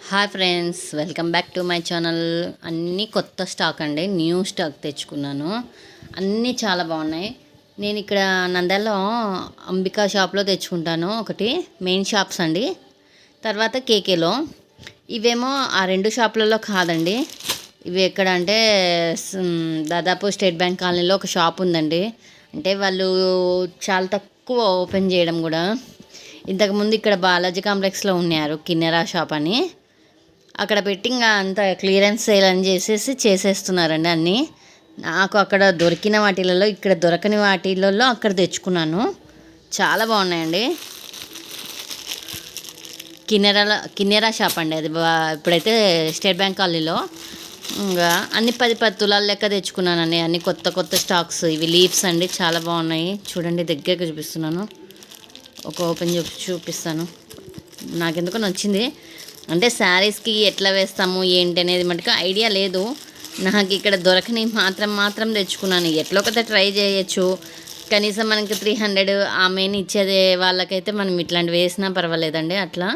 Hi friends, welcome back to my channel. అన్నీ కొత్త stock అండి, న్యూ స్టాక్ తెచ్చుకున్నాను. అన్నీ చాలా బాగున్నాయి. నేను ఇక్కడ నంద్యాలలో అంబికా షాప్లో తెచ్చుకుంటాను. ఒకటి మెయిన్ షాప్స్ అండి, తర్వాత కేకేలో. ఇవేమో ఆ రెండు షాపులలో కాదండి. ఇవి ఎక్కడ అంటే దాదాపు స్టేట్ బ్యాంక్ కాలనీలో ఒక షాప్ ఉందండి. అంటే వాళ్ళు చాలా తక్కువ ఓపెన్ చేయడం కూడా. ఇంతకుముందు ఇక్కడ బాలాజీ కాంప్లెక్స్లో ఉన్నారు కిన్నెరా షాప్ అని. అక్కడ పెట్టి ఇంకా అంత క్లియరెన్స్ సేల్ అని చేసేస్తున్నారండి అన్నీ. నాకు అక్కడ దొరికిన వాటిలలో, ఇక్కడ దొరకని వాటిలలో అక్కడ తెచ్చుకున్నాను. చాలా బాగున్నాయండి. కిన్నెరా షాప్ అండి అది. ఇప్పుడైతే స్టేట్ బ్యాంక్ కాలనీలో. ఇంకా అన్ని 10 తులాల లెక్క తెచ్చుకున్నానండి. అన్ని కొత్త కొత్త స్టాక్స్. ఇవి లీవ్స్ అండి, చాలా బాగున్నాయి. చూడండి, దగ్గరగా చూపిస్తున్నాను. ఒక ఓపెన్ చూపిస్తాను. నాకెందుకో నచ్చింది. అంటే శారీస్కి ఎట్లా వేస్తాము ఏంటి అనేది మటుకు ఐడియా లేదు నాకు. ఇక్కడ దొరకని మాత్రం తెచ్చుకున్నాను. ఎట్లా ఒకటి ట్రై చేయొచ్చు. కనీసం మనకి 300 ఆమెని ఇచ్చేదే వాళ్ళకైతే మనం ఇట్లాంటివి వేసినా పర్వాలేదండి. అట్లా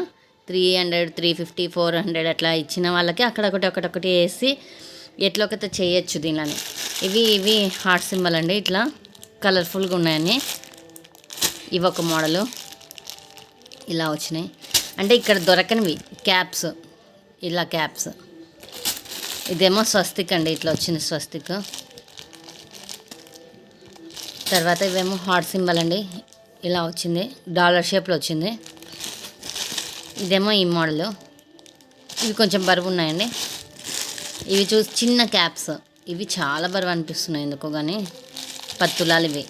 300, 350, 400 అట్లా ఇచ్చిన వాళ్ళకి ఒకటొకటి వేసి ఎట్లా ఒకటి చేయొచ్చు దీనిని. ఇవి హార్ట్ సింబల్ అండి, ఇట్లా కలర్ఫుల్గా ఉన్నాయని. ఇవి ఒక మోడలు ఇలా వచ్చినాయి. అంటే ఇక్కడ దొరకనివి క్యాప్స్, ఇలా క్యాప్స్. ఇదేమో స్వస్తిక్ అండి, ఇట్లా వచ్చింది స్వస్తిక్. తర్వాత ఇవేమో హార్ట్ సింబల్ అండి, ఇలా వచ్చింది, డాలర్ షేప్లో వచ్చింది. ఇదేమో ఈ మోడలు. ఇవి కొంచెం బరువు ఉన్నాయండి. ఇవి చిన్న క్యాప్స్. ఇవి చాలా బరువు అనిపిస్తున్నాయి ఎందుకో కానీ. 10 తులాలు ఇవి.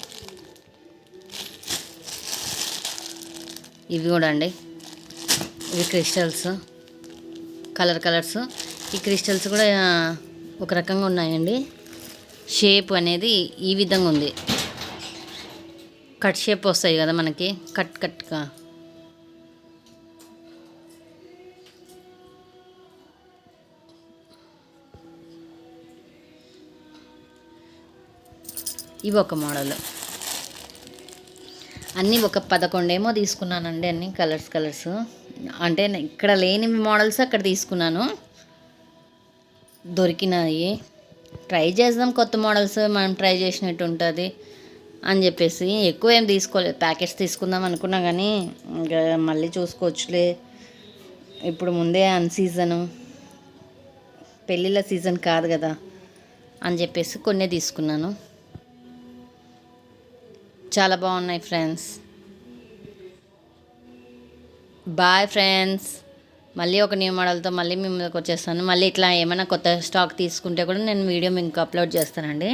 ఇవి కూడా అండి, ఇవి క్రిస్టల్స్, కలర్స్. ఈ క్రిస్టల్స్ కూడా ఒక రకంగా ఉన్నాయండి. షేప్ అనేది ఈ విధంగా ఉంది. కట్ షేప్ వస్తాయి కదా మనకి, కట్గా. ఇవి ఒక మోడల్. అన్నీ ఒక 11 ఏమో తీసుకున్నానండి. అన్నీ కలర్స్. అంటే ఇక్కడ లేని మోడల్స్ అక్కడ తీసుకున్నాను. దొరికినాయి. ట్రై చేద్దాం, కొత్త మోడల్స్ మనం ట్రై చేసినట్టు ఉంటుంది అని చెప్పేసి ఎక్కువ ఏం తీసుకోలేదు. ప్యాకెట్స్ తీసుకుందాం అనుకున్నా కానీ ఇంకా మళ్ళీ చూసుకోవచ్చులే, ఇప్పుడు ముందే అన్సీజను, పెళ్ళిళ్ళ సీజన్ కాదు కదా అని చెప్పేసి కొన్ని తీసుకున్నాను. చాలా బాగున్నాయి ఫ్రెండ్స్. Bye friends. మళ్ళీ ఒక న్యూ మోడల్తో మళ్ళీ మీ ముందుకు వచ్చేస్తాను. మళ్ళీ ఇట్లా ఏమైనా కొత్త స్టాక్ తీసుకుంటే కూడా నేను వీడియో మీకు అప్లోడ్ చేస్తానండి.